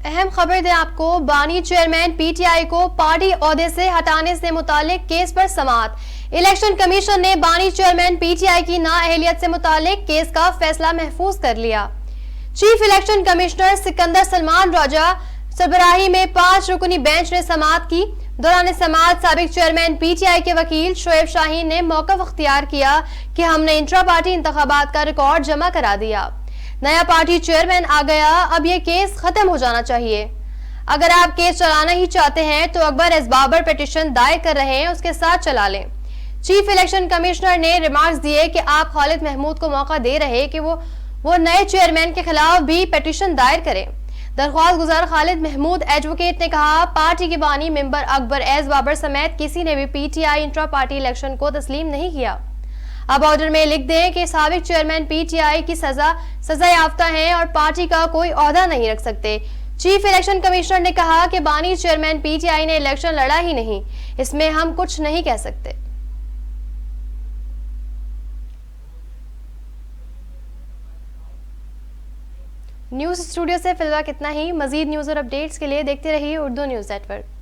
اہم خبر دیں آپ کو، بانی چیئرمین پی ٹی آئی کو پارٹی عہدے سے ہٹانے سے متعلق کیس پر سماعت۔ الیکشن کمیشن نے بانی چیئرمین پی ٹی آئی کی نااہلیت سے متعلق کیس کا فیصلہ محفوظ کر لیا۔ Chief election commissioner Sikandar Salman Raja سربراہی میں 5 رکنی بینچ نے سماعت کی۔ دوران سماعت سابق چیئرمین پی ٹی آئی کے وکیل شعیب شاہین نے موقف اختیار کیا کہ ہم نے انٹرا پارٹی انتخابات کا ریکارڈ جمع کرا دیا، نیا پارٹی چیئرمین آ گیا، اب یہ کیس ختم ہو جانا چاہیے۔ اگر آپ کیس چلانا ہی چاہتے ہیں تو اکبر ایس بابر پیٹیشن دائر کر رہے ہیں، اس کے ساتھ چلا لیں۔ چیف الیکشن کمشنر نے ریمارکس دیے کہ آپ خالد محمود کو موقع دے رہے کہ وہ نئے چیئرمین کے خلاف بھی پیٹیشن دائر کریں۔ درخواست گزار خالد محمود ایڈوکیٹ نے کہا، پارٹی کے بانی ممبر اکبر ایس بابر سمیت کسی نے بھی P T I intra party election کو تسلیم نہیں کیا۔ اب آرڈر میں لکھ دیں کہ سابق چیئرمین پی ٹی آئی کی سزا یافتہ ہیں اور پارٹی کا کوئی عہدہ نہیں رکھ سکتے۔ چیف الیکشن کمشنر نے کہا کہ بانی چیئرمین پی ٹی آئی نے الیکشن لڑا ہی نہیں، اس میں ہم کچھ نہیں کہہ سکتے۔ نیوز اسٹوڈیو سے فی الوقت اتنا ہی۔ مزید نیوز اور اپڈیٹس کے لیے دیکھتے رہیے اردو نیوز نیٹ ورک۔